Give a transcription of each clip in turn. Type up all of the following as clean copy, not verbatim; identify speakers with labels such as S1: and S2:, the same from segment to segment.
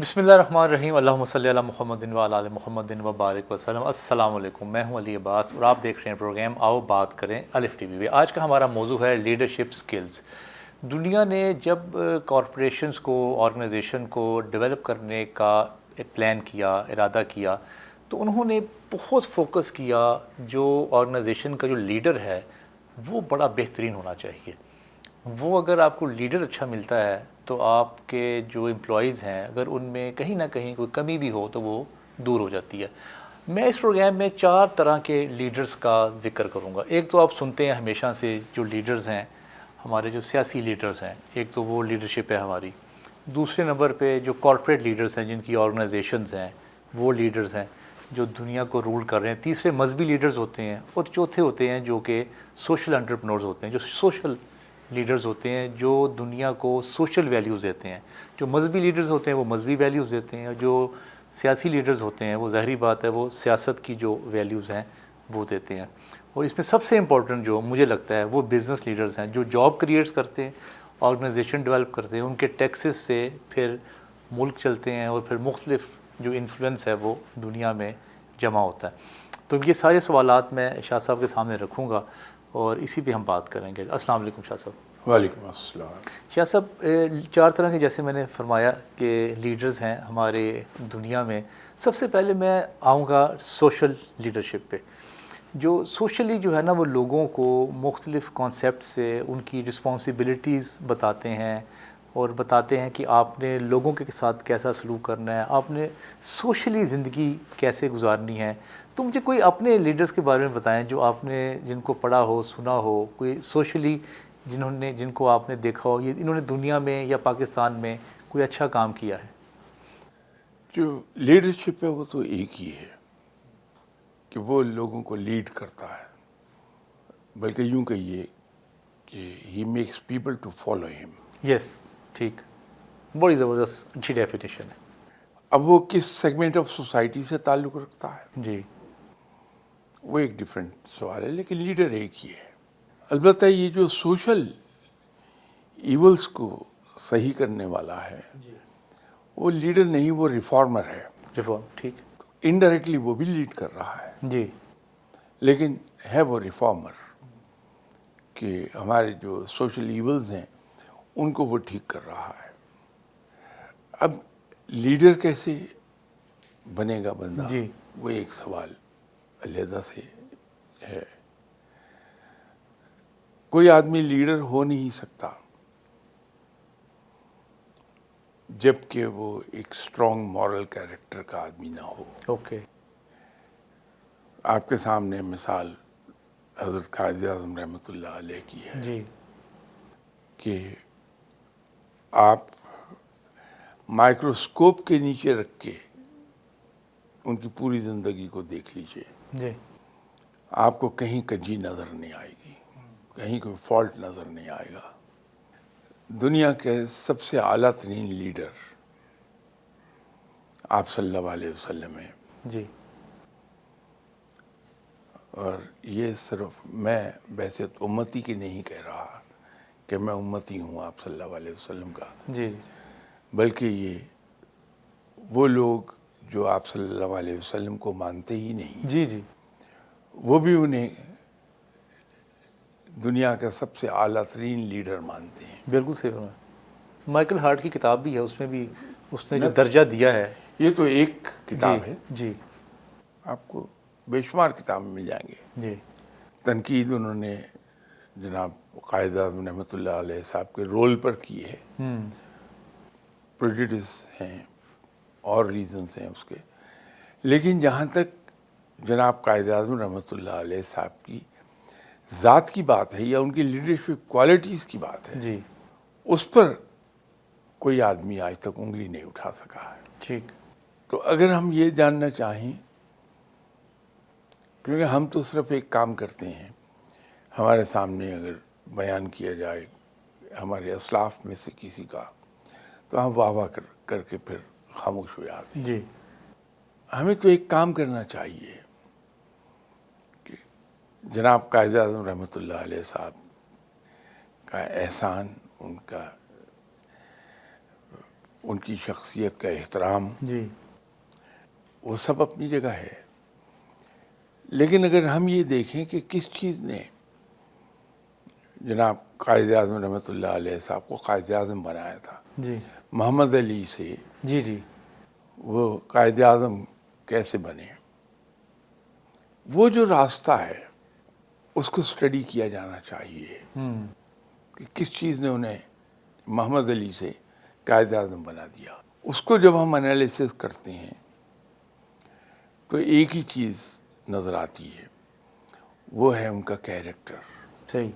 S1: بسم اللہ الرحمن الرحیم، اللہم صلی علی محمد و علی آل محمد و بارک وسلم۔ السلام علیکم، میں ہوں علی عباس اور آپ دیکھ رہے ہیں پروگرام آؤ بات کریں الف ٹی وی پہ۔ آج کا ہمارا موضوع ہے لیڈرشپ سکلز۔ دنیا نے جب کارپوریشنز کو، آرگنائزیشن کو ڈیولپ کرنے کا پلان کیا، ارادہ کیا، تو انہوں نے بہت فوکس کیا جو آرگنائزیشن کا جو لیڈر ہے وہ بڑا بہترین ہونا چاہیے۔ وہ اگر آپ کو لیڈر اچھا ملتا ہے تو آپ کے جو امپلائیز ہیں اگر ان میں کہیں نہ کہیں کوئی کمی بھی ہو تو وہ دور ہو جاتی ہے۔ میں اس پروگرام میں 4 طرح کے لیڈرز کا ذکر کروں گا۔ ایک تو آپ سنتے ہیں ہمیشہ سے جو لیڈرز ہیں، ہمارے جو سیاسی لیڈرز ہیں، ایک تو وہ لیڈرشپ ہے ہماری۔ دوسرے نمبر پہ جو کارپوریٹ لیڈرز ہیں، جن کی آرگنائزیشنز ہیں، وہ لیڈرز ہیں جو دنیا کو رول کر رہے ہیں۔ تیسرے مذہبی لیڈرز ہوتے ہیں، اور چوتھے ہوتے ہیں جو کہ سوشل انٹرپرنورز ہوتے ہیں، جو سوشل لیڈرز ہوتے ہیں جو دنیا کو سوشل ویلیوز دیتے ہیں۔ جو مذہبی لیڈرز ہوتے ہیں وہ مذہبی ویلیوز دیتے ہیں، جو سیاسی لیڈرز ہوتے ہیں وہ ظاہری بات ہے وہ سیاست کی جو ویلیوز ہیں وہ دیتے ہیں۔ اور اس میں سب سے امپورٹنٹ جو مجھے لگتا ہے وہ بزنس لیڈرز ہیں، جو جاب کریٹس کرتے ہیں، آرگنائزیشن ڈیولپ کرتے ہیں، ان کے ٹیکسز سے پھر ملک چلتے ہیں اور پھر مختلف جو انفلوئنس ہے وہ دنیا میں جمع ہوتا ہے۔ تو یہ سارے سوالات میں شاہ صاحب کے سامنے رکھوں گا اور اسی پہ ہم بات کریں گے۔ السلام علیکم شاہ صاحب۔
S2: وعلیکم السلام۔
S1: شاہ صاحب، 4 طرح کے جیسے میں نے فرمایا کہ لیڈرز ہیں ہمارے دنیا میں۔ سب سے پہلے میں آؤں گا سوشل لیڈرشپ پہ۔ جو سوشلی جو ہے نا وہ لوگوں کو مختلف کانسیپٹ سے ان کی رسپانسبلٹیز بتاتے ہیں اور بتاتے ہیں کہ آپ نے لوگوں کے ساتھ کیسا سلوک کرنا ہے، آپ نے سوشلی زندگی کیسے گزارنی ہے۔ تو مجھے کوئی اپنے لیڈرز کے بارے میں بتائیں جو آپ نے جن کو پڑھا ہو، سنا ہو، کوئی سوشلی جن کو آپ نے دیکھا ہو، یہ انہوں نے دنیا میں یا پاکستان میں کوئی اچھا کام کیا ہے۔
S2: جو لیڈرشپ ہے وہ تو ایک ہی ہے کہ وہ لوگوں کو لیڈ کرتا ہے، بلکہ یوں کہیے کہ he makes people to follow him.
S1: Yes, ٹھیک، بڑی زبردست اچھی ڈیفینیشن ہے۔
S2: اب وہ کس سیگمنٹ آف سوسائٹی سے تعلق رکھتا ہے
S1: جی
S2: وہ ایک ڈیفرنٹ سوال ہے، لیکن لیڈر ایک ہی ہے۔ البتہ یہ جو سوشل ایولز کو صحیح کرنے والا ہے وہ لیڈر نہیں، وہ ریفارمر ہے۔
S1: ریفارم، ٹھیک،
S2: انڈائریکٹلی وہ بھی لیڈ کر رہا ہے،
S1: جی
S2: لیکن ہے وہ ریفارمر کہ ہمارے جو سوشل ایولز ہیں ان کو وہ ٹھیک کر رہا ہے۔ اب لیڈر کیسے بنے گا بندہ،
S1: جی
S2: وہ ایک سوال علیحدہ سے ہے۔ کوئی آدمی لیڈر ہو نہیں سکتا جب کہ وہ ایک اسٹرانگ مورل کیریکٹر کا آدمی نہ ہو۔
S1: اوکے،
S2: آپ کے سامنے مثال حضرت قائد اعظم رحمۃ اللہ علیہ کی ہے
S1: جی
S2: کہ آپ مائکروسکوپ کے نیچے رکھ کے ان کی پوری زندگی کو دیکھ لیجئے،
S1: جی
S2: آپ کو کہیں کجی نظر نہیں آئے گی، کہیں کوئی فالٹ نظر نہیں آئے گا۔ دنیا کے سب سے اعلیٰ ترین لیڈر آپ صلی اللہ علیہ وسلم ہیں،
S1: جی
S2: اور یہ صرف میں بحثیت امتی کی نہیں کہہ رہا کہ میں امتی ہوں آپ صلی اللہ علیہ وسلم کا،
S1: جی
S2: بلکہ یہ وہ لوگ جو آپ صلی اللہ علیہ وسلم کو مانتے ہی نہیں،
S1: جی جی
S2: وہ بھی انہیں دنیا کا سب سے اعلیٰ ترین لیڈر مانتے ہیں۔
S1: بالکل صحیح فرمایا۔ مائیکل ہارٹ کی کتاب بھی ہے، اس میں بھی اس نے جو درجہ دیا ہے۔
S2: یہ تو ایک کتاب ہے،
S1: جی
S2: آپ کو بے شمار کتاب مل جائیں گے۔
S1: جی
S2: تنقید انہوں نے جناب قائد اعظم رحمۃ اللہ علیہ صاحب کے رول پر کی ہے، پریجوڈس ہیں اور ریزنز ہیں اس کے، لیکن جہاں تک جناب قائد اعظم رحمۃ اللہ علیہ صاحب کی ذات کی بات ہے یا ان کی لیڈرشپ کوالٹیز کی بات ہے،
S1: جی
S2: اس پر کوئی آدمی آج تک انگلی نہیں اٹھا سکا ہے۔
S1: ٹھیک،
S2: تو اگر ہم یہ جاننا چاہیں، کیونکہ ہم تو صرف ایک کام کرتے ہیں، ہمارے سامنے اگر بیان کیا جائے ہمارے اسلاف میں سے کسی کا تو ہم واہ واہ کر کے پھر خاموش ہو جاتے ہیں۔
S1: جی
S2: ہمیں تو ایک کام کرنا چاہیے کہ جناب قائد اعظم رحمۃ اللہ علیہ صاحب کا احسان، ان کا ان کی شخصیت کا احترام،
S1: جی
S2: وہ سب اپنی جگہ ہے. لیکن اگر ہم یہ دیکھیں کہ کس چیز نے جناب قائد اعظم رحمۃ اللہ علیہ صاحب کو قائد اعظم بنایا تھا،
S1: جی
S2: محمد علی سے
S1: جی جی
S2: وہ قائد اعظم کیسے بنے، وہ جو راستہ ہے اس کو اسٹڈی کیا جانا چاہیے کہ کس چیز نے انہیں محمد علی سے قائد اعظم بنا دیا. اس کو جب ہم انالیسس کرتے ہیں تو ایک ہی چیز نظر آتی ہے، وہ ہے ان کا کیریکٹر.
S1: صحیح.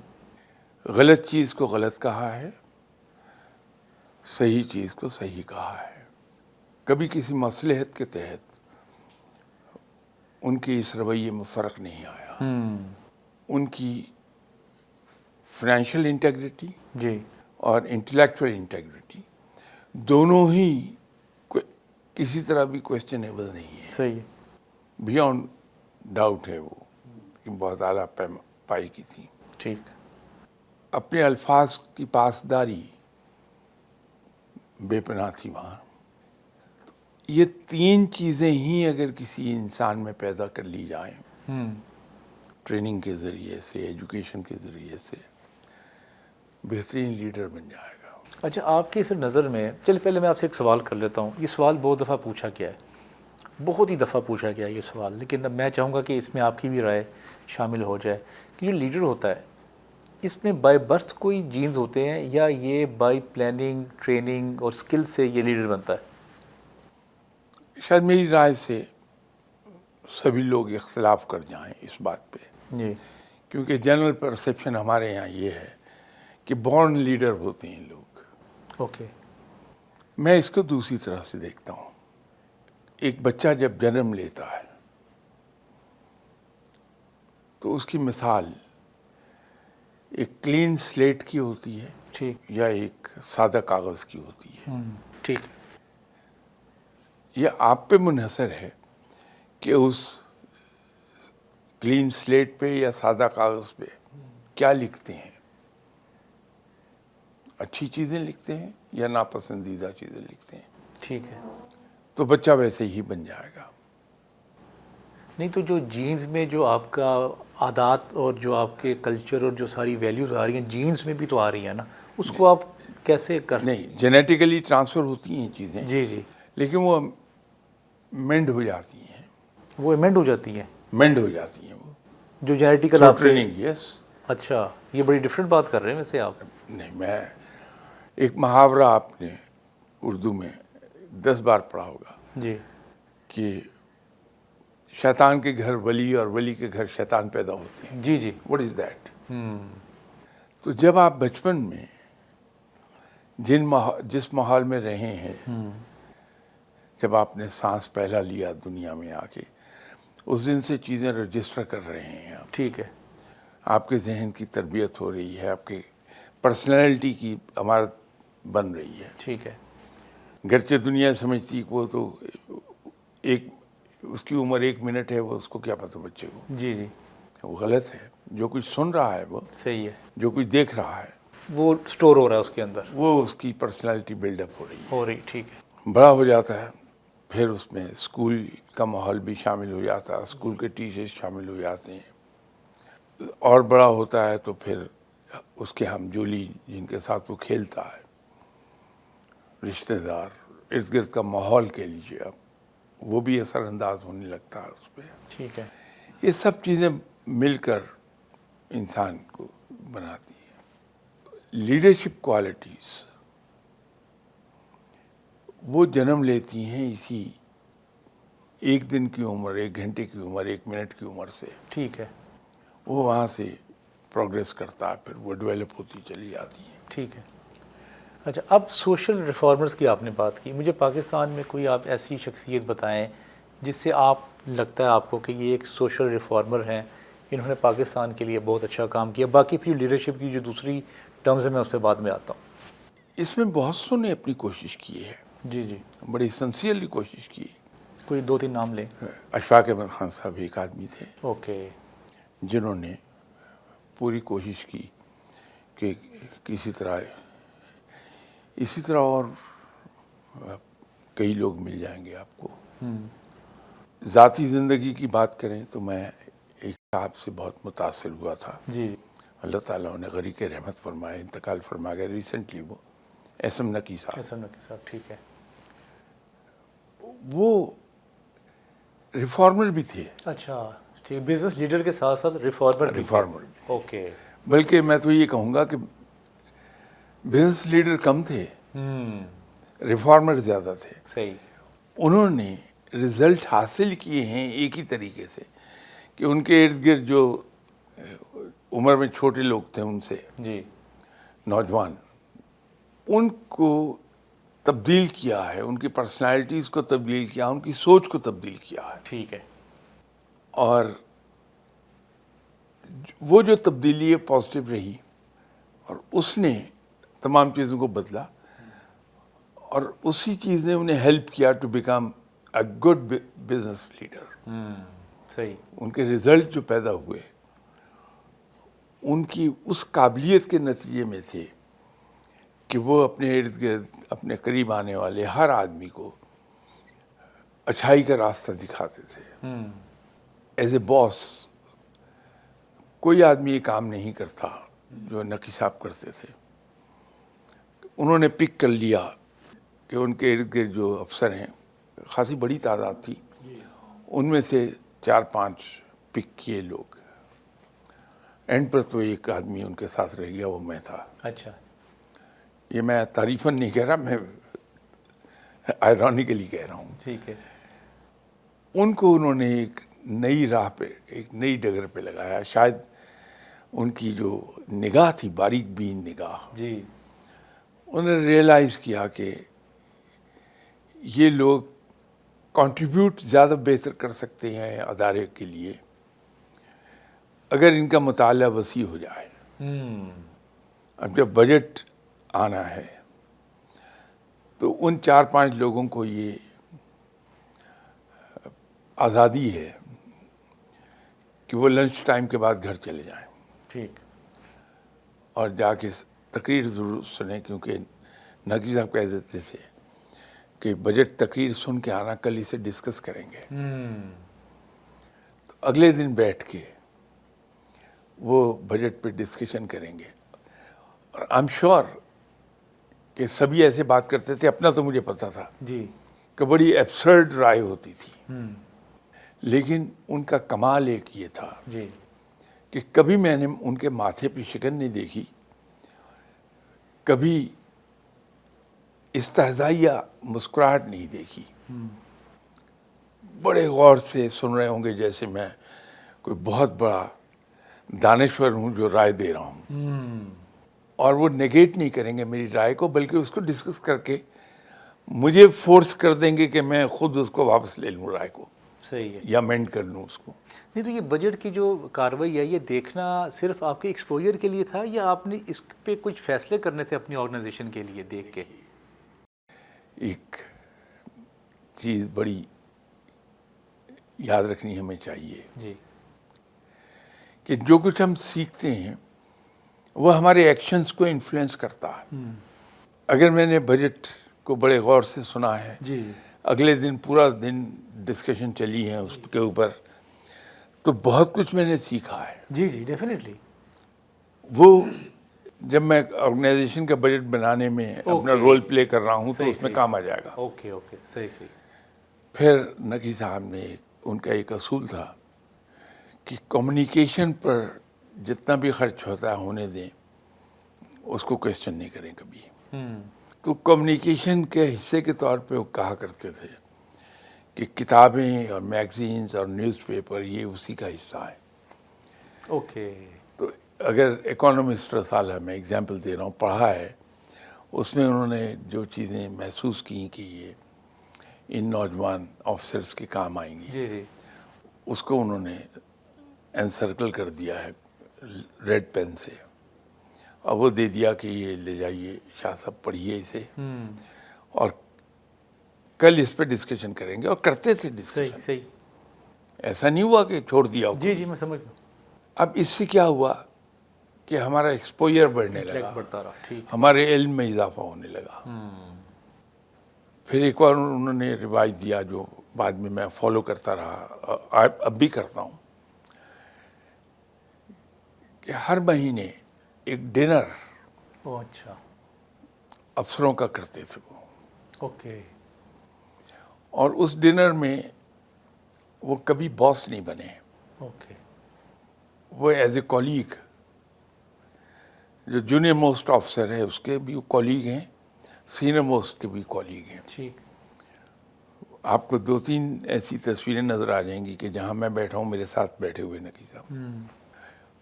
S2: غلط چیز کو غلط کہا ہے، صحیح چیز کو صحیح کہا ہے. کبھی کسی مصلحت کے تحت ان کے اس رویے میں فرق نہیں آیا. ان کی فائنینشیل انٹیگریٹی
S1: جی
S2: اور انٹلیکچوئل انٹیگریٹی دونوں ہی کسی طرح بھی کویسچنیبل نہیں ہے.
S1: صحیح.
S2: بیانڈ ڈاؤٹ ہے وہ کہ بہت اعلیٰ پائی کی تھی.
S1: ٹھیک.
S2: اپنے الفاظ کی پاسداری بے پناہ تھی وہاں. یہ تین چیزیں ہی اگر کسی انسان میں پیدا کر لی جائیں ٹریننگ کے ذریعے سے، ایجوکیشن کے ذریعے سے، بہترین لیڈر بن جائے گا.
S1: اچھا، آپ کی اس نظر میں چلیے پہلے میں آپ سے ایک سوال کر لیتا ہوں. یہ سوال بہت دفعہ پوچھا گیا ہے، بہت ہی دفعہ پوچھا گیا ہے یہ سوال، لیکن اب میں چاہوں گا کہ اس میں آپ کی بھی رائے شامل ہو جائے کہ جو لیڈر ہوتا ہے اس میں بائی برتھ کوئی جینز ہوتے ہیں یا یہ بائی پلاننگ، ٹریننگ اور سکل سے یہ لیڈر بنتا ہے؟
S2: شاید میری رائے سے سبھی لوگ اختلاف کر جائیں اس بات پہ،
S1: جی
S2: کیونکہ جنرل پرسیپشن ہمارے یہاں یہ ہے کہ بورن لیڈر ہوتے ہیں لوگ.
S1: اوکے.
S2: میں اس کو دوسری طرح سے دیکھتا ہوں. ایک بچہ جب جنم لیتا ہے تو اس کی مثال ایک کلین سلیٹ کی ہوتی ہے
S1: ٹھیک.
S2: یا ایک سادہ کاغذ کی ہوتی ہے.
S1: ٹھیک.
S2: یہ آپ پہ منحصر ہے کہ اس کلین سلیٹ پہ یا سادہ کاغذ پہ کیا لکھتے ہیں. اچھی چیزیں لکھتے ہیں یا ناپسندیدہ چیزیں لکھتے ہیں.
S1: ٹھیک ہے.
S2: تو بچہ ویسے ہی بن جائے گا.
S1: نہیں تو جو جینز میں جو آپ کا عادات اور جو آپ کے کلچر اور جو ساری ویلیوز آ رہی ہیں جینز میں بھی تو آ رہی ہیں نا، اس کو آپ کیسے کر سکتے؟
S2: نہیں، جینیٹیکلی ٹرانسفر ہوتی ہیں چیزیں،
S1: جی جی.
S2: لیکن وہ مینڈ ہو جاتی ہیں.
S1: وہ ایمنڈ ہو جاتی ہیں
S2: مینڈ ہو جاتی ہیں وہ
S1: جو جینیٹیکل
S2: تھرو
S1: آپ کے.
S2: ٹریننگ. یس.
S1: اچھا، یہ بڑی ڈفرینٹ بات کر رہے ہیں ویسے آپ.
S2: نہیں، میں ایک محاورہ آپ نے اردو میں 10 بار پڑھا ہوگا
S1: جی
S2: کہ شیطان کے گھر ولی اور ولی کے گھر شیطان پیدا ہوتے ہیں.
S1: جی جی.
S2: What is that? تو جب آپ بچپن میں جس ماحول میں رہے ہیں، جب آپ نے سانس پہلا لیا دنیا میں آ کے، اس دن سے چیزیں رجسٹر کر رہے ہیں آپ.
S1: ٹھیک ہے.
S2: آپ کے ذہن کی تربیت ہو رہی ہے، آپ کے پرسنالٹی کی عمارت بن رہی ہے.
S1: ٹھیک ہے.
S2: گرچہ دنیا سمجھتی کہ وہ تو اس کی عمر 1 منٹ ہے، وہ اس کو کیا پتہ بچے کو.
S1: جی جی.
S2: وہ غلط ہے. جو کچھ سن رہا ہے، وہ
S1: صحیح ہے.
S2: جو کچھ دیکھ رہا ہے،
S1: وہ سٹور ہو رہا ہے اس کے اندر،
S2: وہ اس کی پرسنالٹی بلڈ اپ ہو رہی ہے.
S1: ہو رہی. ٹھیک ہے.
S2: بڑا ہو جاتا ہے، پھر اس میں اسکول کا ماحول بھی شامل ہو جاتا ہے، اسکول کے ٹیچرز شامل ہو جاتے ہیں. اور بڑا ہوتا ہے تو پھر اس کے ہم جولی جن کے ساتھ وہ کھیلتا ہے، رشتہ دار، ارد گرد کا ماحول کہہ لیجیے آپ، وہ بھی اثر انداز ہونے لگتا ہے اس پہ.
S1: ٹھیک ہے.
S2: یہ سب چیزیں مل کر انسان کو بناتی ہیں. لیڈرشپ کوالٹیز وہ جنم لیتی ہیں اسی 1 دن کی عمر، 1 گھنٹے کی عمر، 1 منٹ کی عمر سے.
S1: ٹھیک ہے.
S2: وہ وہاں سے پروگریس کرتا ہے، پھر وہ ڈیولپ ہوتی چلی جاتی ہے.
S1: ٹھیک ہے. اچھا، اب سوشل ریفارمرز کی آپ نے بات کی. مجھے پاکستان میں کوئی آپ ایسی شخصیت بتائیں جس سے آپ لگتا ہے آپ کو کہ یہ ایک سوشل ریفارمر ہیں، انہوں نے پاکستان کے لیے بہت اچھا کام کیا. باقی پھر لیڈرشپ کی جو دوسری ٹرمز ہیں میں اس پہ بعد میں آتا ہوں.
S2: اس میں بہت سو نے اپنی کوشش کی ہے،
S1: جی جی.
S2: بڑی سنسیئرلی کوشش کی.
S1: کوئی 2-3 نام لیں.
S2: اشفاق احمد خان صاحب ایک آدمی تھے
S1: اوکے.
S2: جنہوں نے پوری کوشش کی کہ اسی طرح اور کئی لوگ مل جائیں گے آپ کو. ذاتی زندگی کی بات کریں تو میں ایک صاحب سے بہت متاثر ہوا تھا.
S1: جی
S2: اللہ تعالیٰ انہیں غریق رحمت فرمائے, انتقال فرما گئے ریسنٹلی. وہ ایس ایم نقی صاحب,
S1: ایسا نقی صاحب, ٹھیک ہے.
S2: وہ ریفارمر بھی تھے.
S1: اچھا ٹھیک, بزنس لیڈر کے ساتھ ساتھ ریفارمر بھی تھے.
S2: ریفارمر بھی تھے.
S1: اوکے.
S2: بلکہ میں تو یہ کہوں گا کہ بزنس لیڈر کم تھے, ریفارمر زیادہ تھے.
S1: صحیح.
S2: انہوں نے رزلٹ حاصل کیے ہیں ایک ہی طریقے سے کہ ان کے ارد گرد جو عمر میں چھوٹے لوگ تھے ان سے,
S1: جی
S2: نوجوان, ان کو تبدیل کیا ہے, ان کی پرسنالٹیز کو تبدیل کیا, ان کی سوچ کو تبدیل کیا ہے.
S1: ٹھیک ہے.
S2: اور وہ جو تبدیلی ہے پازیٹیو رہی, اور اس نے تمام چیزوں کو بدلا, اور اسی چیز نے انہیں ہیلپ کیا to become a good business leader.
S1: صحیح.
S2: ان کے رزلٹ جو پیدا ہوئے ان کی اس قابلیت کے نتیجے میں تھے کہ وہ اپنے ارد گرد اپنے قریب آنے والے ہر آدمی کو اچھائی کا راستہ دکھاتے تھے. ایز اے باس کوئی آدمی یہ کام نہیں کرتا جو نقی صاحب کرتے تھے. انہوں نے پک کر لیا کہ ان کے ارد گرد جو افسر ہیں, خاصی بڑی تعداد تھی, ان میں سے 4-5 پک کیے لوگ. اینڈ پر تو ایک آدمی ان کے ساتھ رہ گیا, وہ میں تھا.
S1: اچھا.
S2: یہ میں تعریفاً نہیں کہہ رہا, میں آئرونیکلی کہہ رہا ہوں.
S1: ٹھیک ہے.
S2: ان کو انہوں نے ایک نئی راہ پہ, ایک نئی ڈگر پہ لگایا. شاید ان کی جو نگاہ تھی, باریک بین نگاہ,
S1: جی
S2: انہوں نے ریئلائز کیا کہ یہ لوگ کنٹریبیوٹ زیادہ بہتر کر سکتے ہیں ادارے کے لیے اگر ان کا مطالعہ وسیع ہو جائے. اب جب بجٹ آنا ہے تو ان 4-5 لوگوں کو یہ آزادی ہے کہ وہ لنچ ٹائم کے بعد گھر چلے جائیں.
S1: ٹھیک.
S2: اور جا کے تقریر ضرور سنیں, کیونکہ نقی صاحب کہہ دیتے تھے کہ بجٹ تقریر سن کے آنا, کل اسے ڈسکس کریں گے. تو اگلے دن بیٹھ کے وہ بجٹ پہ ڈسکشن کریں گے. اور آئی ایم شیور کہ سبھی ایسے بات کرتے تھے. اپنا تو مجھے پتا تھا
S1: جی
S2: کہ بڑی ایبسرڈ رائے ہوتی تھی, لیکن ان کا کمال ایک یہ تھا
S1: جی
S2: کہ کبھی میں نے ان کے ماتھے پہ شکن نہیں دیکھی, کبھی استہزائیہ مسکراہٹ نہیں دیکھی. بڑے غور سے سن رہے ہوں گے جیسے میں کوئی بہت بڑا دانشور ہوں جو رائے دے رہا ہوں. اور وہ نیگیٹ نہیں کریں گے میری رائے کو, بلکہ اس کو ڈسکس کر کے مجھے فورس کر دیں گے کہ میں خود اس کو واپس لے لوں رائے کو,
S1: صحیح ہے.
S2: یا مینڈ کر لوں اس کو.
S1: نہیں تو یہ بجٹ کی جو کارروائی ہے یہ دیکھنا صرف آپ کے ایکسپوجر کے لیے تھا یا آپ نے اس پہ کچھ فیصلے کرنے تھے اپنی آرگنائزیشن کے لیے دیکھ کے؟
S2: ایک چیز بڑی یاد رکھنی ہمیں چاہیے
S1: جی
S2: کہ جو کچھ ہم سیکھتے ہیں وہ ہمارے ایکشنز کو انفلوئنس کرتا ہے. اگر میں نے بجٹ کو بڑے غور سے سنا ہے,
S1: جی
S2: اگلے دن پورا دن ڈسکشن چلی ہے اس کے اوپر, تو بہت کچھ میں نے سیکھا ہے.
S1: جی جی ڈیفینیٹلی.
S2: وہ جب میں آرگنائزیشن کا بجٹ بنانے میں اپنا رول پلے کر رہا ہوں تو اس میں کام آ جائے گا.
S1: اوکے اوکے, صحیح صحیح.
S2: پھر نقی صاحب نے ان کا ایک اصول تھا کہ کمیونیکیشن پر جتنا بھی خرچ ہوتا ہے ہونے دیں, اس کو کویسچن نہیں کریں کبھی. تو کمیونیکیشن کے حصے کے طور پہ وہ کہا کرتے تھے کہ کتابیں اور میگزینز اور نیوز پیپر یہ اسی کا حصہ ہے.
S1: اوکے.
S2: تو اگر اکانومسٹ رسالہ میں ایگزامپل دے رہا ہوں, پڑھا ہے, اس میں انہوں نے جو چیزیں محسوس کی کہ یہ ان نوجوان آفیسرس کے کام آئیں گی,
S1: جی جی
S2: اس کو انہوں نے انسرکل کر دیا ہے ریڈ پین سے, اور وہ دے دیا کہ یہ لے جائیے شاہ صاحب, پڑھیے اسے, اور کل اس پہ ڈسکشن کریں گے. اور کرتے تھے ڈسکشن,
S1: صحیح صحیح.
S2: ایسا نہیں ہوا کہ چھوڑ دیا ہو.
S1: جی جی میں سمجھ گیا.
S2: اب اس سے کیا ہوا کہ ہمارا ایکسپوجر بڑھنے لگا,
S1: بڑھتا رہا. ٹھیک.
S2: ہمارے علم میں اضافہ ہونے لگا. پھر ایک بار انہوں نے روایت دیا جو بعد میں میں فالو کرتا رہا، اب بھی کرتا ہوں، کہ ہر مہینے ایک ڈنر
S1: او اچھا،
S2: افسروں کا کرتے تھے وہ،
S1: اوکے،
S2: اور اس ڈنر میں وہ کبھی باس نہیں بنے،
S1: اوکے،
S2: وہ ایز اے کولیگ، جو جونیئر موسٹ آفیسر ہے اس کے بھی کولیگ ہیں، سینئر موسٹ کے بھی کولیگ ہیں۔
S1: ٹھیک،
S2: آپ کو 2-3 ایسی تصویریں نظر آ جائیں گی کہ جہاں میں بیٹھا ہوں میرے ساتھ بیٹھے ہوئے نقی صاحب،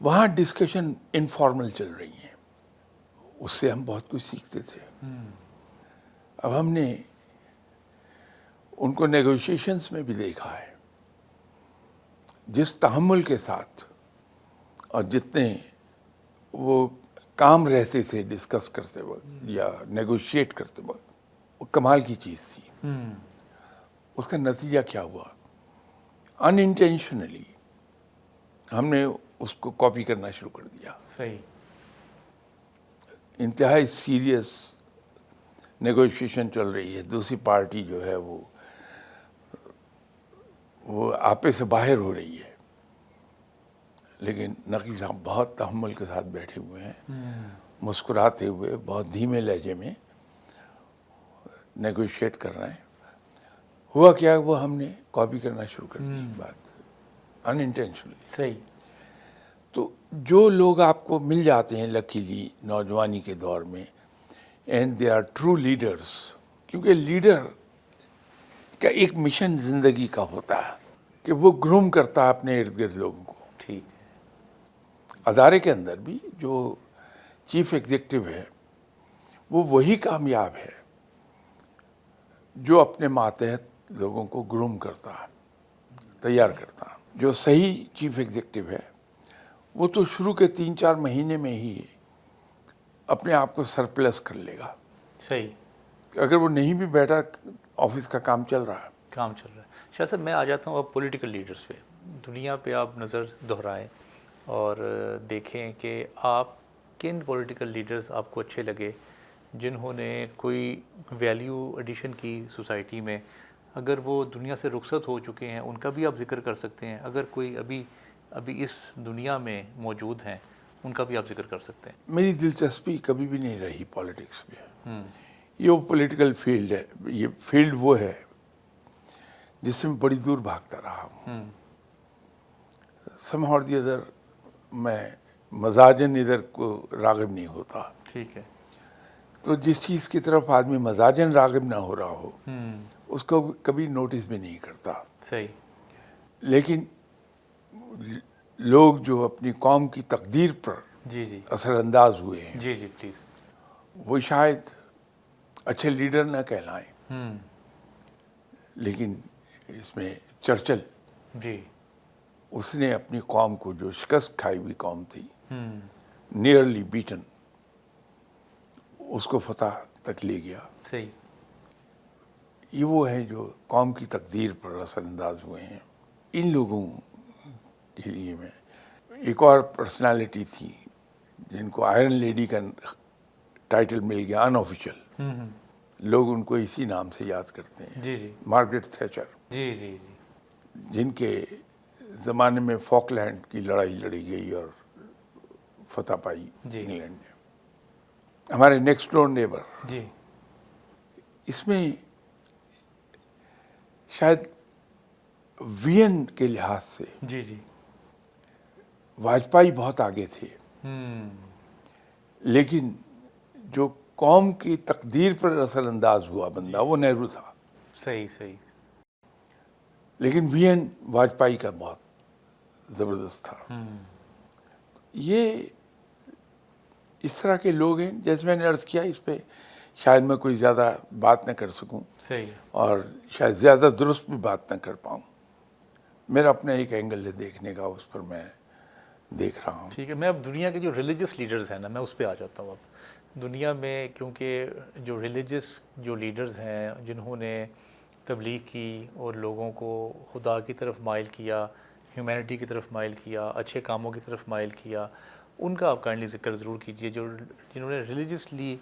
S2: وہاں ڈسکشن انفارمل چل رہی ہیں، اس سے ہم بہت کچھ سیکھتے تھے۔ اب ہم نے ان کو نیگوشیشنز میں بھی دیکھا ہے، جس تحمل کے ساتھ اور جتنے وہ کام رہتے تھے ڈسکس کرتے وقت یا نیگوشیٹ کرتے وقت، وہ کمال کی چیز تھی۔ اس کا نتیجہ کیا ہوا؟ ان انٹینشنلی ہم نے اس کو کاپی کرنا شروع کر دیا۔
S1: صحیح،
S2: انتہائی سیریس نیگوشیشن چل رہی ہے، دوسری پارٹی جو ہے وہ آپے سے باہر ہو رہی ہے، لیکن نقی صاحب بہت تحمل کے ساتھ بیٹھے ہوئے ہیں، مسکراتے ہوئے بہت دھیمے لہجے میں نیگوشیٹ کر رہے ہیں۔ ہوا کیا، وہ ہم نے کاپی کرنا شروع کر دی بات، ان انٹینشنلی۔
S1: صحیح،
S2: تو جو لوگ آپ کو مل جاتے ہیں لکیلی نوجوانی کے دور میں، and they are true leaders, کیونکہ لیڈر کا ایک مشن زندگی کا ہوتا ہے کہ وہ گروم کرتا ہے اپنے ارد گرد لوگوں کو۔
S1: ٹھیک ہے،
S2: ادارے کے اندر بھی جو چیف ایگزیکٹو ہے وہ وہی کامیاب ہے جو اپنے ماتحت لوگوں کو گروم کرتا ہے، تیار کرتا ہے۔ جو صحیح چیف ایگزیکٹو ہے وہ تو شروع کے 3-4 مہینے میں ہی اپنے آپ کو سرپلس کر لے گا،
S1: صحیح،
S2: کہ اگر وہ نہیں بھی بیٹھا آفس کا کام چل رہا ہے۔
S1: کام چل رہا ہے۔ شاہ صاحب، میں آ جاتا ہوں اب پولیٹیکل لیڈرز پہ۔ دنیا پہ آپ نظر دہرائیں اور دیکھیں کہ آپ کن پولیٹیکل لیڈرز آپ کو اچھے لگے جنہوں نے کوئی ویلیو ایڈیشن کی سوسائٹی میں، اگر وہ دنیا سے رخصت ہو چکے ہیں ان کا بھی آپ ذکر کر سکتے ہیں، اگر کوئی ابھی اس دنیا میں موجود ہیں ان کا بھی آپ ذکر کر سکتے ہیں۔
S2: میری دلچسپی کبھی بھی نہیں رہی پالیٹکس میں، یہ وہ پولیٹیکل فیلڈ ہے، یہ فیلڈ وہ ہے جس سے میں بڑی دور بھاگتا رہا ہوں۔ somehow or the other میں مزاجن ادھر کو راغب نہیں ہوتا۔
S1: ٹھیک ہے،
S2: تو جس چیز کی طرف آدمی مزاجن راغب نہ ہو رہا ہو اس کو کبھی نوٹس بھی نہیں کرتا۔
S1: صحیح،
S2: لیکن لوگ جو اپنی قوم کی تقدیر پر
S1: جی جی
S2: اثر انداز ہوئے ہیں
S1: جی جی پلیز،
S2: وہ شاید اچھے لیڈر نہ کہلائیں، لیکن اس میں چرچل،
S1: جی،
S2: اس نے اپنی قوم کو، جو شکست کھائی ہوئی قوم تھی، نیئرلی بیٹن، اس کو فتح تک لے گیا۔
S1: صحیح،
S2: یہ وہ ہیں جو قوم کی تقدیر پر اثر انداز ہوئے ہیں۔ ان لوگوں کے لیے میں، ایک اور پرسنالٹی تھی جن کو آئرن لیڈی کا ٹائٹل مل گیا ان آفیشیل، لوگ ان کو اسی نام سے یاد کرتے ہیں،
S1: جی جی
S2: مارگریٹ تھیچر،
S1: جی جی جی،
S2: جن کے زمانے میں فاکلینڈ کی لڑائی لڑی گئی اور فتح پائی
S1: جی
S2: انگلینڈ نے۔ ہمارے نیکسٹ ڈور نیبر،
S1: جی،
S2: اس میں شاید وی این کے لحاظ سے
S1: جی جی،
S2: واجپائی بہت آگے تھے، لیکن جو قوم کی تقدیر پر اثر انداز ہوا بندہ وہ نہرو تھا،
S1: صحیح صحیح،
S2: لیکن وی این واجپائی کا بہت زبردست تھا۔ یہ اس طرح کے لوگ ہیں، جیسے میں نے عرض کیا، اس پہ شاید میں کوئی زیادہ بات نہ کر سکوں
S1: صحیح ہے،
S2: اور شاید زیادہ درست بھی بات نہ کر پاؤں۔ میرا اپنا ایک اینگل ہے دیکھنے کا، اس پر میں دیکھ رہا ہوں۔
S1: ٹھیک ہے۔ میں اب دنیا کے جو ریلیجس لیڈرز ہیں نا، میں اس پہ آ جاتا ہوں اب۔ دنیا میں کیونکہ جو ریلیجس جو لیڈرز ہیں جنہوں نے تبلیغ کی اور لوگوں کو خدا کی طرف مائل کیا، ہیومینٹی کی طرف مائل کیا، اچھے کاموں کی طرف مائل کیا، ان کا آپ کائنڈلی ذکر ضرور کیجئے، جنہوں نے ریلیجسلی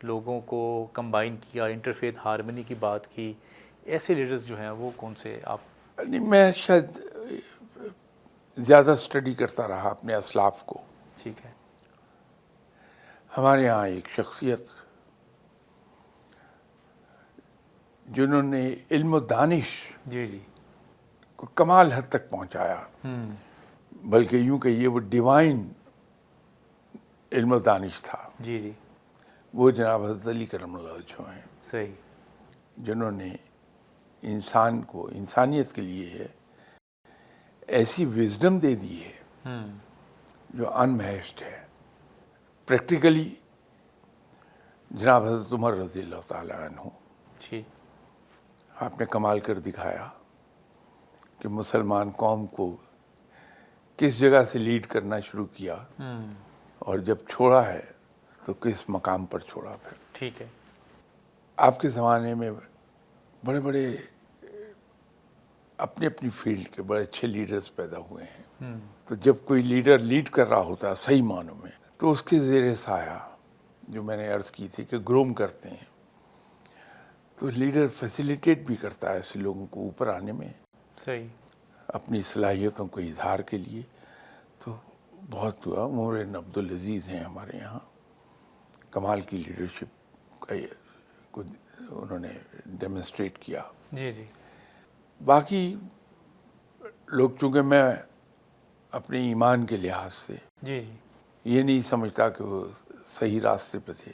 S1: لوگوں کو کمبائن کیا, انٹرفیتھ ہارمنی کی بات کی, ایسے لیڈرز جو ہیں وہ کون سے آپ؟
S2: نہیں، میں شاید زیادہ اسٹڈی کرتا رہا اپنے اسلاف کو.
S1: ٹھیک ہے.
S2: ہمارے یہاں ایک شخصیت جنہوں نے علم و دانش
S1: جی جی.
S2: کو کمال حد تک پہنچایا، بلکہ یوں کہیے وہ ڈیوائن علم و دانش تھا،
S1: جی جی.
S2: وہ جناب حضرت علی کرم اللہ وجہہ ہیں،
S1: صحیح.
S2: جنہوں نے انسان کو، انسانیت کے لیے ہے ایسی وزڈم دے دی ہے جو انمیچڈ ہے. پریکٹیکلی جناب حضرت عمر رضی اللہ تعالیٰ عنہ،
S1: جی.
S2: آپ نے کمال کر دکھایا کہ مسلمان قوم کو کس جگہ سے لیڈ کرنا شروع کیا اور جب چھوڑا ہے تو کس مقام پر چھوڑا. پھر
S1: ٹھیک ہے.
S2: آپ کے زمانے میں بڑے بڑے اپنی اپنی فیلڈ کے بڑے اچھے لیڈرز پیدا ہوئے ہیں. تو جب کوئی لیڈر لیڈ کر رہا ہوتا ہے صحیح معنوں میں، تو اس کے زیر سایہ، جو میں نے عرض کی تھی کہ گروم کرتے ہیں، تو لیڈر فیسیلیٹیٹ بھی کرتا ہے ایسے لوگوں کو اوپر آنے میں
S1: صحیح.
S2: اپنی صلاحیتوں کو اظہار کے لیے. تو بہت ہوا. عمر بن عبدالعزیز ہیں ہمارے یہاں، کمال کی لیڈرشپ کا انہوں نے ڈیمونسٹریٹ کیا.
S1: جی جی.
S2: باقی لوگ، چونکہ میں اپنے ایمان کے لحاظ سے
S1: جی جی.
S2: یہ نہیں سمجھتا کہ وہ صحیح راستے پہ تھے،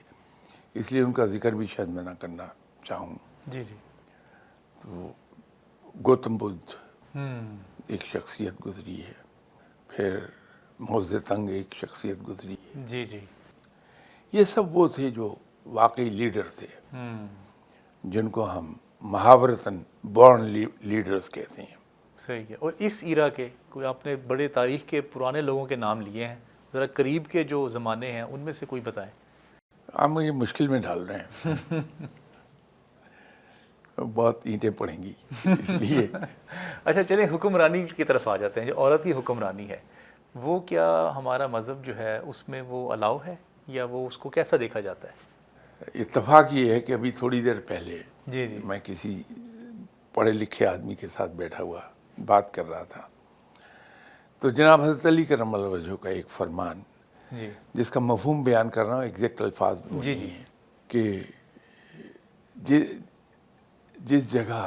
S2: اس لیے ان کا ذکر بھی شاید میں نہ کرنا چاہوں.
S1: جی جی.
S2: گوتم بدھ ایک شخصیت گزری ہے، پھر موزے تنگ ایک شخصیت گزری ہے.
S1: جی جی.
S2: یہ سب وہ تھے جو واقعی لیڈر تھے، جن کو ہم محاورتاً بورن لیڈرز کہتے ہیں.
S1: صحیح ہے. اور اس ایرا کے کوئی آپ نے بڑے تاریخ کے پرانے لوگوں کے نام لیے ہیں، ذرا قریب کے جو زمانے ہیں ان میں سے کوئی بتائیں.
S2: آپ مجھے مشکل میں ڈال رہے ہیں، بہت اینٹیں پڑیں گی اس لیے.
S1: اچھا چلیں حکمرانی کی طرف آ جاتے ہیں. جو عورت کی حکمرانی ہے وہ کیا ہمارا مذہب جو ہے اس میں وہ الاؤ ہے، یا وہ اس کو کیسا دیکھا جاتا ہے؟
S2: اتفاق یہ ہے کہ ابھی تھوڑی دیر پہلے
S1: جی جی.
S2: میں کسی پڑھے لکھے آدمی کے ساتھ بیٹھا ہوا بات کر رہا تھا، تو جناب حضرت علی کرم اللہ وجہہ کا ایک فرمان،
S1: جی
S2: جس کا مفہوم بیان کر رہا ہوں، ایگزیکٹ الفاظ میں وہ
S1: جی
S2: نہیں
S1: جی.
S2: ہیں، کہ جس جگہ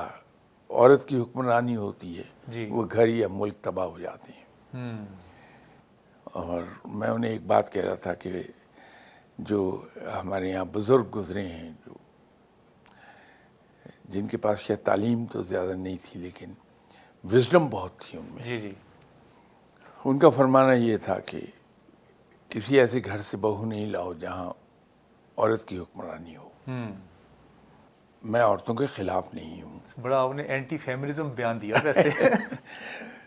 S2: عورت کی حکمرانی ہوتی ہے
S1: جی.
S2: وہ گھر یا ملک تباہ ہو جاتے ہیں. اور میں انہیں ایک بات کہہ رہا تھا کہ جو ہمارے یہاں بزرگ گزرے ہیں، جو جن کے پاس شاید تعلیم تو زیادہ نہیں تھی لیکن وزڈم بہت تھی ان میں،
S1: جی جی.
S2: ان کا فرمانا یہ تھا کہ کسی ایسے گھر سے بہو نہیں لاؤ جہاں عورت کی حکمرانی ہو. میں عورتوں کے خلاف نہیں ہوں،
S1: بڑا آپ نے اینٹی فیمنزم بیان دیا ویسے.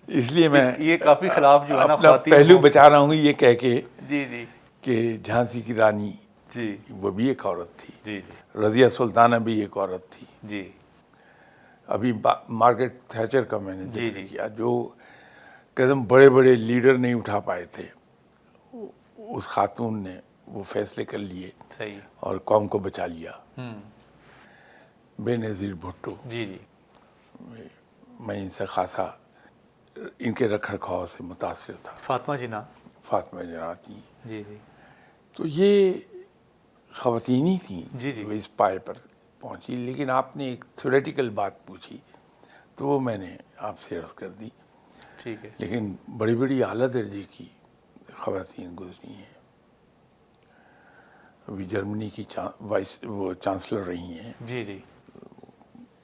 S2: اس لیے میں
S1: یہ کافی خلاف جو ہے نا
S2: اپنا
S1: خواتین
S2: پہلو
S1: کو.
S2: بچا رہا ہوں یہ کہہ کے
S1: جی جی.
S2: کہ جھانسی کی رانی
S1: جی
S2: وہ بھی ایک عورت تھی،
S1: جی جی.
S2: رضیہ سلطانہ بھی ایک عورت تھی.
S1: جی
S2: ابھی مارگریٹ تھیچر کا میں نے
S1: جی
S2: ذکر
S1: جی.
S2: کیا، جو قدم بڑے بڑے لیڈر نہیں اٹھا پائے تھے، اس خاتون نے وہ فیصلے کر لیے
S1: صحیح.
S2: اور قوم کو بچا لیا. بے نظیر بھٹو،
S1: جی جی.
S2: میں ان سے خاصا ان کے رکھ رکھاؤ سے متاثر تھا.
S1: فاطمہ جناح.
S2: فاطمہ جناح تھیں.
S1: جی جی.
S2: تو یہ خواتین ہی تھیں
S1: جی جی.
S2: جو اس پائے پر پہنچی. لیکن آپ نے ایک تھیوریٹیکل بات پوچھی تو وہ میں نے آپ سے عرض کر دی.
S1: ٹھیک ہے.
S2: لیکن بڑی بڑی اعلیٰ درجے کی خواتین گزری ہیں. ابھی جرمنی کی وہ چانسلر رہی ہیں.
S1: جی جی.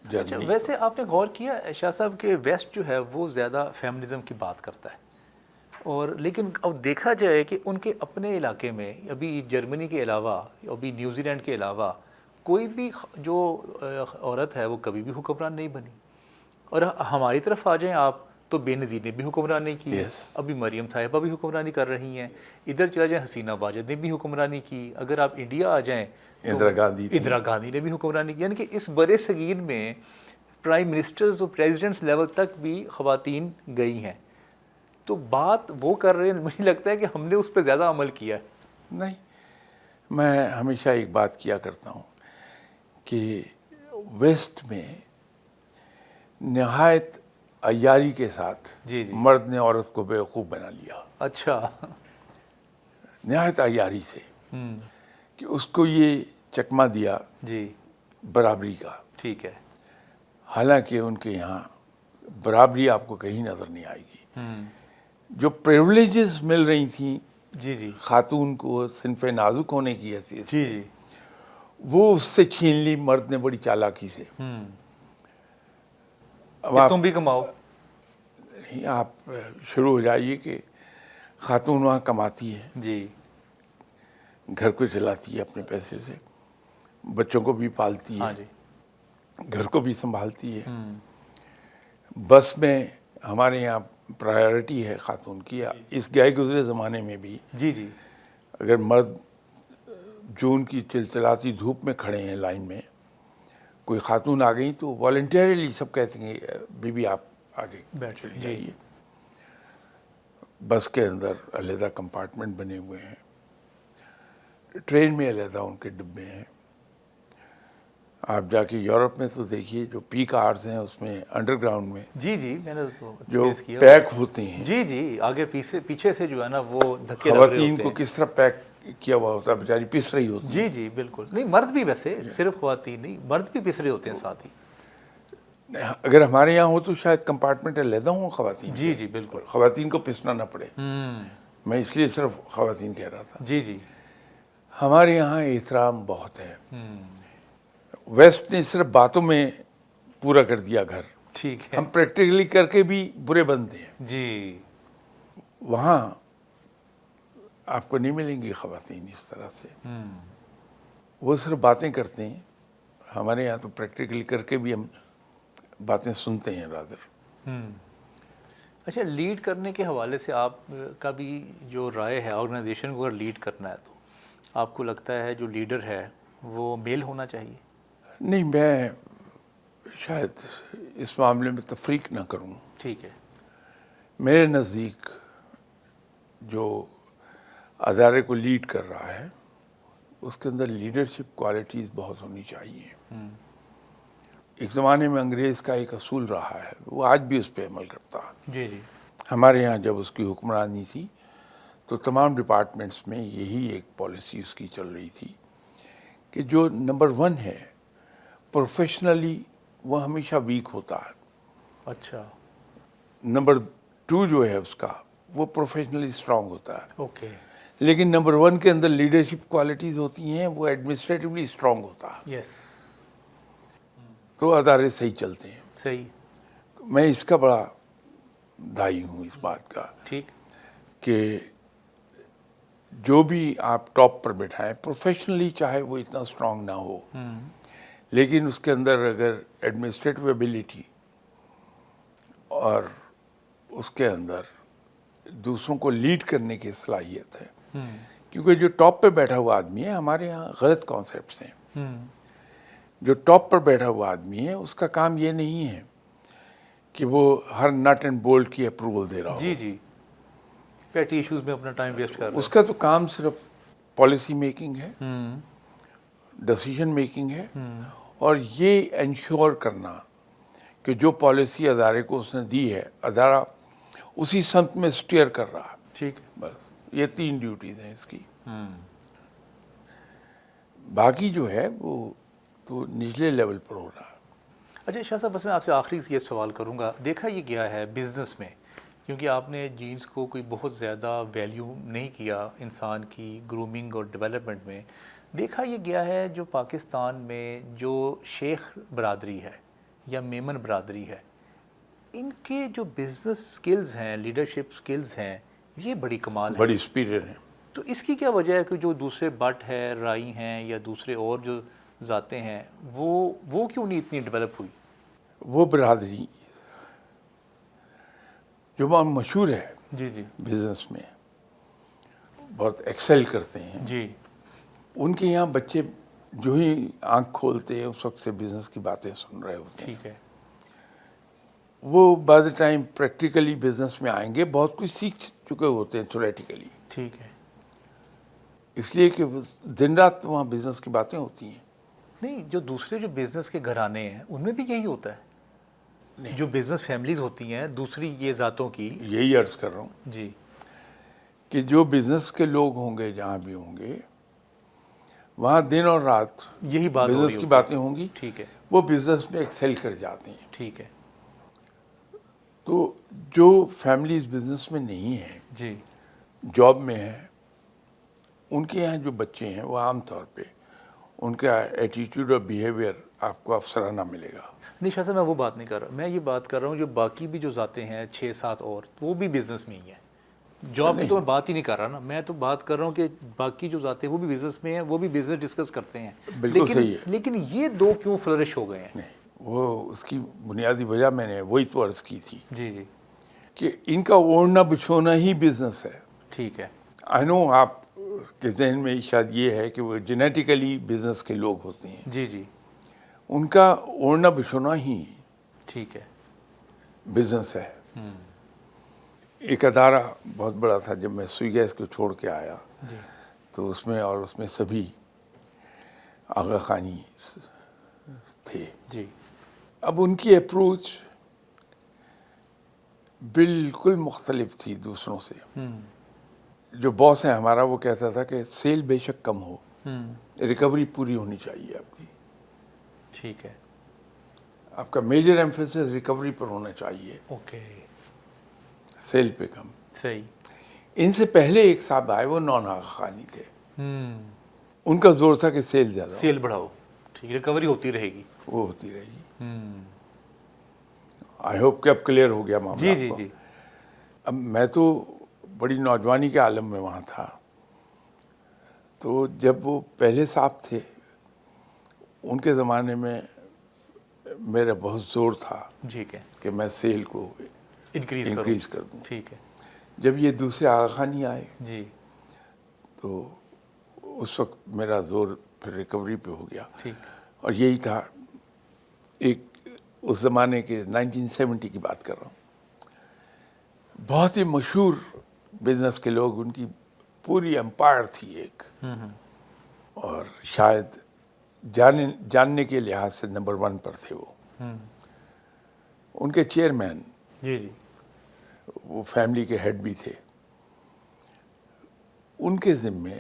S1: اچھا
S2: جرمنی
S1: ویسے آپ نے غور کیا شاہ صاحب کہ ویسٹ جو ہے وہ زیادہ فیمنزم کی بات کرتا ہے، اور لیکن اب دیکھا جائے کہ ان کے اپنے علاقے میں ابھی جرمنی کے علاوہ، ابھی نیوزی لینڈ کے علاوہ کوئی بھی جو عورت ہے وہ کبھی بھی حکمران نہیں بنی. اور ہماری طرف آ جائیں آپ تو بے نظیر نے بھی حکمرانی کی.
S2: Yes.
S1: ابھی مریم طیبہ بھی حکمرانی کر رہی ہیں. ادھر چلا جائیں حسینہ واجد نے بھی حکمرانی کی. اگر آپ انڈیا آ جائیں
S2: اندرا گاندھی تھی.
S1: اندرا گاندھی نے بھی حکمرانی کی. یعنی کہ اس برے صغیر میں پرائم منسٹرز اور پریزیڈنٹس لیول تک بھی خواتین گئی ہیں. تو بات وہ کر رہے ہیں، مجھے لگتا ہے کہ ہم نے اس پہ زیادہ عمل کیا ہے.
S2: نہیں، میں ہمیشہ ایک بات کیا کرتا ہوں کہ ویسٹ میں نہایت عیاری کے ساتھ
S1: جی جی
S2: مرد نے عورت کو بیوقوف بنا لیا،
S1: اچھا
S2: نہایت عیاری سے،
S1: ہوں
S2: کہ اس کو یہ چکمہ دیا
S1: جی
S2: برابری کا،
S1: ٹھیک ہے
S2: حالانکہ ان کے یہاں برابری آپ کو کہیں نظر نہیں آئے گی۔
S1: ہوں
S2: جو پریولیجز مل رہی تھیں
S1: جی جی
S2: خاتون کو صنف نازک ہونے کی حیثیت
S1: جی
S2: سے،
S1: جی
S2: وہ اس سے چھین لی مرد نے بڑی چالاکی سے۔
S1: ہوں
S2: اب
S1: کہ
S2: آپ
S1: تم بھی کماؤ،
S2: آپ شروع ہو جائیے کہ خاتون وہاں کماتی ہے،
S1: جی
S2: گھر کو چلاتی ہے اپنے پیسے سے، بچوں کو بھی پالتی
S1: ہاں
S2: ہے،
S1: جی
S2: گھر کو بھی سنبھالتی ہے۔
S1: ہوں
S2: بس میں ہمارے یہاں پرائیورٹی ہے خاتون کی، اس گئے گزرے زمانے میں بھی
S1: جی جی
S2: اگر مرد جون کی چلچلاتی دھوپ میں کھڑے ہیں لائن میں، کوئی خاتون آ گئی تو والنٹیرلی سب کہتے ہیں بی بی آپ آگے
S1: بیٹھ
S2: چلی
S1: جی
S2: جائیے۔ بس کے اندر علیحدہ کمپارٹمنٹ بنے ہوئے ہیں، ٹرین میں علیحدہ ان کے ڈبے ہیں۔ آپ جا کے یورپ میں تو دیکھیے جو پیک آورز ہیں اس میں انڈر گراؤنڈ میں
S1: جی جی میں نے تو
S2: جو
S1: فیس کیا
S2: پیک ہوتے ہیں،
S1: جی جی آگے پیچھے سے جو ہے نا وہ دھکے لگ رہے
S2: خواتین
S1: ہوتے
S2: کو
S1: ہیں۔
S2: کس طرح پیک کیا ہوا ہوتا ہے، بیچاری پس رہی ہوتی
S1: جی
S2: ہیں۔
S1: جی بالکل، نہیں مرد بھی ویسے صرف خواتین نہیں، مرد بھی پس رہے ہوتے ہیں ساتھ ہی۔
S2: اگر ہمارے یہاں ہو تو شاید کمپارٹمنٹ علیحدہ ہوں خواتین
S1: جی
S2: کے،
S1: جی بالکل
S2: خواتین کو پسنا نہ پڑے۔
S1: ہوں
S2: میں اس لیے صرف خواتین کہہ رہا تھا۔
S1: جی جی
S2: ہمارے یہاں احترام بہت ہے،
S1: ہوں
S2: ویسٹ نے صرف باتوں میں پورا کر دیا گھر،
S1: ٹھیک ہے
S2: ہم پریکٹیکلی کر کے بھی برے بنتے ہیں۔
S1: جی
S2: وہاں آپ کو نہیں ملیں گی خواتین اس طرح سے،
S1: ہوں
S2: وہ صرف باتیں کرتے ہیں، ہمارے یہاں تو پریکٹیکلی کر کے بھی ہم باتیں سنتے ہیں رادر۔
S1: ہوں اچھا، لیڈ کرنے کے حوالے سے آپ کا بھی جو رائے ہے، آرگنائزیشن کو اگر لیڈ کرنا ہے تو آپ کو لگتا ہے جو لیڈر ہے وہ میل ہونا چاہیے؟
S2: نہیں، میں شاید اس معاملے میں تفریق نہ کروں۔
S1: ٹھیک ہے
S2: میرے نزدیک جو ادارے کو لیڈ کر رہا ہے اس کے اندر لیڈرشپ کوالٹیز بہت ہونی چاہیے۔ ایک زمانے میں انگریز کا ایک اصول رہا ہے، وہ آج بھی اس پہ عمل کرتا ہے۔
S1: جی جی
S2: ہمارے یہاں جب اس کی حکمرانی تھی تو تمام ڈپارٹمنٹس میں یہی ایک پالیسی اس کی چل رہی تھی کہ جو نمبر 1 ہے پروفیشنلی وہ ہمیشہ ویک ہوتا ہے،
S1: اچھا
S2: نمبر 2 جو ہے اس کا وہ پروفیشنلی اسٹرانگ ہوتا ہے،
S1: اوکے
S2: لیکن نمبر 1 کے اندر لیڈرشپ کوالٹیز ہوتی ہیں، وہ ایڈمنسٹریٹولی اسٹرانگ ہوتا ہے،
S1: یس
S2: تو ادارے صحیح چلتے ہیں۔
S1: صحیح
S2: میں اس کا بڑا دائی ہوں اس بات کا
S1: ٹھیک
S2: کہ جو بھی آپ ٹاپ پر بٹھائیں پروفیشنلی، چاہے وہ اتنا اسٹرانگ نہ ہو، لیکن اس کے اندر اگر ایڈمنسٹریٹو ایبیلٹی اور اس کے اندر دوسروں کو لیڈ کرنے کی صلاحیت ہے، کیونکہ جو ٹاپ پہ بیٹھا ہوا آدمی ہے، ہمارے یہاں غلط کانسیپٹس ہیں۔ جو ٹاپ پر بیٹھا ہوا آدمی ہے اس کا کام یہ نہیں ہے کہ وہ ہر نٹ اینڈ بولٹ کی اپروول دے رہا ہو،
S1: جی جی پیٹی ایشوز میں اپنا ٹائم ویسٹ کر رہے
S2: اس کا تو کام صرف پالیسی میکنگ ہے،
S1: ہوں
S2: ڈیسیژن میکنگ ہے، اور یہ انشور کرنا کہ جو پالیسی ادارے کو اس نے دی ہے ادارہ اسی سمت میں اسٹیئر کر رہا ہے۔
S1: ٹھیک ہے
S2: بس یہ 3 ڈیوٹیز ہیں اس کی، باقی جو ہے وہ تو نچلے لیول پر ہو رہا ہے۔
S1: اچھا شاہ صاحب، بس میں آپ سے آخری یہ سوال کروں گا، دیکھا یہ گیا ہے بزنس میں، کیونکہ آپ نے جینس کو کوئی بہت زیادہ ویلیو نہیں کیا انسان کی گرومنگ اور ڈیولپمنٹ میں، دیکھا یہ گیا ہے جو پاکستان میں جو شیخ برادری ہے یا میمن برادری ہے، ان کے جو بزنس سکلز ہیں، لیڈرشپ سکلز ہیں، یہ بڑی کمال ہے۔
S2: بڑی سپیریئر ہیں۔
S1: تو اس کی کیا وجہ ہے کہ جو دوسرے بٹ ہے، رائی ہیں یا دوسرے اور جو ذاتیں ہیں وہ کیوں نہیں اتنی ڈیولپ ہوئی؟
S2: وہ برادری جو بہت مشہور ہے
S1: جی جی
S2: بزنس میں، بہت ایکسل کرتے ہیں،
S1: جی
S2: ان کے یہاں بچے جو ہی آنکھ کھولتے ہیں اس وقت سے بزنس کی باتیں سن رہے ہوتے ہیں۔
S1: ٹھیک ہے
S2: وہ بعد ٹائم پریکٹیکلی بزنس میں آئیں گے، بہت کچھ سیکھ چکے ہوتے ہیں تھیوریٹیکلی،
S1: ٹھیک ہے
S2: اس لیے کہ دن رات وہاں بزنس کی باتیں ہوتی ہیں.
S1: نہیں، جو دوسرے جو بزنس کے گھرانے ہیں ان میں بھی یہی ہوتا ہے. جو بزنس فیملیز ہوتی ہیں دوسری یہ ذاتوں کی.
S2: یہی عرض کر رہا ہوں
S1: جی
S2: کہ جو بزنس کے لوگ ہوں گے جہاں بھی ہوں گے وہاں دن اور رات
S1: یہی بات ہو رہی
S2: بزنس کی
S1: ہوتی
S2: باتیں ہوں گی.
S1: ٹھیک ہے
S2: وہ بزنس میں ایکسیل کر جاتے ہیں.
S1: ٹھیک ہے.
S2: تو جو فیملیز بزنس میں نہیں ہیں،
S1: جی
S2: جاب میں ہیں، ان کے یہاں جو بچے ہیں وہ عام طور پہ ان کا ایٹیٹیوڈ اور بیہیویئر آپ کو افسرانہ ملے گا.
S1: نہیں شاہ صاحب، میں وہ بات نہیں کر رہا. میں یہ بات کر رہا ہوں جو باقی بھی جو ذاتیں ہیں 6-7 اور وہ بھی بزنس میں ہی ہیں. جاب کی تو میں بات ہی نہیں کر رہا نا. میں تو بات کر رہا ہوں کہ باقی جو ذاتیں وہ بھی بزنس میں ہیں، وہ بھی بزنس ڈسکس کرتے ہیں.
S2: بالکل صحیح ہے.
S1: لیکن یہ دو کیوں فلرش ہو گئے ہیں؟
S2: نہیں، وہ اس کی بنیادی وجہ میں نے وہی تو عرض کی تھی
S1: جی جی
S2: کہ ان کا اوڑھنا بچھونا ہی بزنس ہے.
S1: ٹھیک ہے.
S2: آئی نو آپ کے ذہن میں شاید یہ ہے کہ وہ جینیٹیکلی بزنس کے لوگ ہوتے ہیں.
S1: جی جی
S2: ان کا اوڑھنا بچھونا ہی
S1: ٹھیک ہے.
S2: بزنس ہے. ایک ادارہ بہت بڑا تھا جب میں سوئی گیس کو چھوڑ کے آیا
S1: جی
S2: تو اس میں سبھی آغا خانی تھے.
S1: جی
S2: اب ان کی اپروچ بالکل مختلف تھی دوسروں سے. جو باس ہے ہمارا وہ کہتا تھا کہ سیل بے شک کم ہو، ریکوری پوری ہونی چاہیے آپ کی.
S1: ٹھیک ہے.
S2: آپ کا میجر ایمفیسس ریکوری پر ہونا چاہیے،
S1: اوکے
S2: سیل پہ کم.
S1: صحیح.
S2: ان سے پہلے ایک صاحب آئے وہ نان آغا خانی تھے. ان کا زور تھا کہ سیل زیادہ ہو.
S1: سیل بڑھاؤ. ٹھیک، ریکوری ہوتی رہے گی.
S2: وہ ہوتی رہے گی. آئی ہوپ کہ اب کلیئر ہو گیا معاملہ.
S1: جی جی جی.
S2: اب میں تو بڑی نوجوانی کے عالم میں وہاں تھا، تو جب وہ پہلے صاحب تھے ان کے زمانے میں میرا بہت زور تھا
S1: ٹھیک ہے.
S2: کہ میں سیل کو انکریز کر دوں.
S1: ٹھیک ہے.
S2: جب یہ دوسرے آغا خانی آئے
S1: جی
S2: تو اس وقت میرا زور پھر ریکوری پہ ہو گیا.
S1: ٹھیک.
S2: اور یہی تھا. ایک اس زمانے کے 1970 کی بات کر رہا ہوں. بہت ہی مشہور بزنس کے لوگ، ان کی پوری امپائر تھی ایک، اور شاید جاننے کے لحاظ سے نمبر 1 پر تھے وہ. ان کے چیئرمین،
S1: جی جی
S2: وہ فیملی کے ہیڈ بھی تھے. ان کے ذمے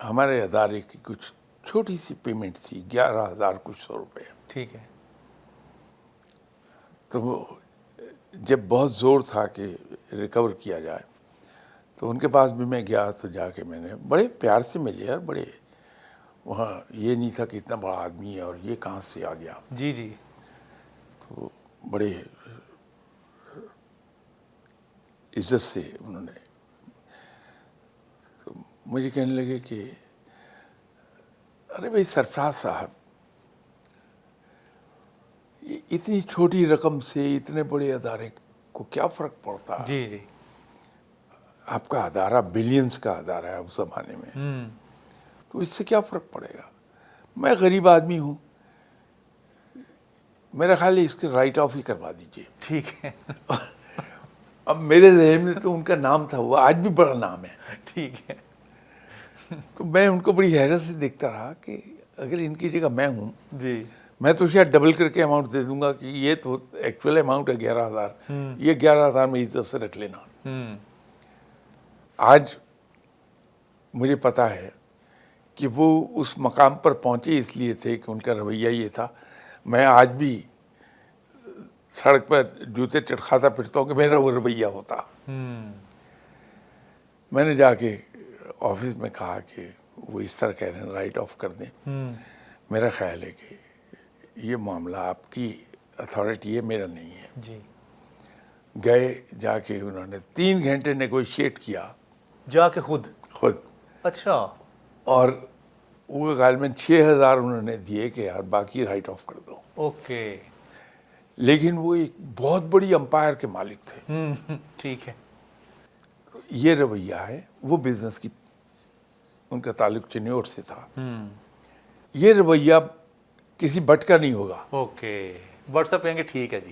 S2: ہمارے ادارے کی کچھ چھوٹی سی پیمنٹ تھی، 11,000 کچھ سو روپے.
S1: ٹھیک ہے.
S2: تو وہ جب بہت زور تھا کہ ریکور کیا جائے تو ان کے پاس بھی میں گیا. تو جا کے میں نے بڑے پیار سے ملے، اور بڑے وہاں یہ نہیں تھا کہ اتنا بڑا آدمی ہے اور یہ کہاں سے آ گیا.
S1: جی جی.
S2: تو بڑے عزت سے انہوں نے تو مجھے کہنے لگے کہ ارے بھائی سرفراز صاحب، اتنی چھوٹی رقم سے اتنے بڑے ادارے کو کیا فرق پڑتا ہے؟
S1: جی جی.
S2: آپ کا ادارہ بلینز کا ادارہ ہے اس زمانے میں، تو اس سے کیا فرق پڑے گا؟ میں غریب آدمی ہوں، میرا خیال ہے اس کے رائٹ آف ہی کروا دیجیے.
S1: ٹھیک ہے.
S2: اب میرے ذہن میں تو ان کا نام تھا، وہ آج بھی بڑا نام ہے.
S1: ٹھیک ہے.
S2: تو میں ان کو بڑی حیرت سے دیکھتا رہا کہ اگر ان کی جگہ میں ہوں،
S1: جی
S2: میں تو شاید ڈبل کر کے اماؤنٹ دے دوں گا کہ یہ تو ایکچوئل اماؤنٹ ہے 11,000، یہ 11,000 میں عزت سے رکھ لینا. آج مجھے پتا ہے کہ وہ اس مقام پر پہنچے اس لیے تھے کہ ان کا رویہ یہ تھا. میں آج بھی سڑک پر جوتے چٹکھاتا پھرتا ہوں کہ میرا وہ رویہ ہوتا. میں نے جا کے آفس میں کہا کہ وہ اس طرح کہہ رہے ہیں، رائٹ آف کر دیں. میرا خیال ہے کہ یہ معاملہ آپ کی اتھارٹی ہے، میرا نہیں ہے.
S1: جی.
S2: گئے، جا کے انہوں نے 3 گھنٹے نیگوشیٹ کیا
S1: جا کے خود. اچھا.
S2: اور وہ غالباً 6,000 انہوں نے دیے کہ یار باقی رائٹ آف کر دو.
S1: اوکے.
S2: لیکن وہ ایک بہت بڑی امپائر کے مالک تھے.
S1: ٹھیک ہے.
S2: یہ رویہ ہے. وہ بزنس کی ان کا تعلق چنیوٹ سے تھا. یہ رویہ کسی بٹ کا نہیں ہوگا.
S1: اوکے. واٹس ایپ کہیں گے ٹھیک ہے جی.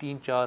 S1: 3, 4,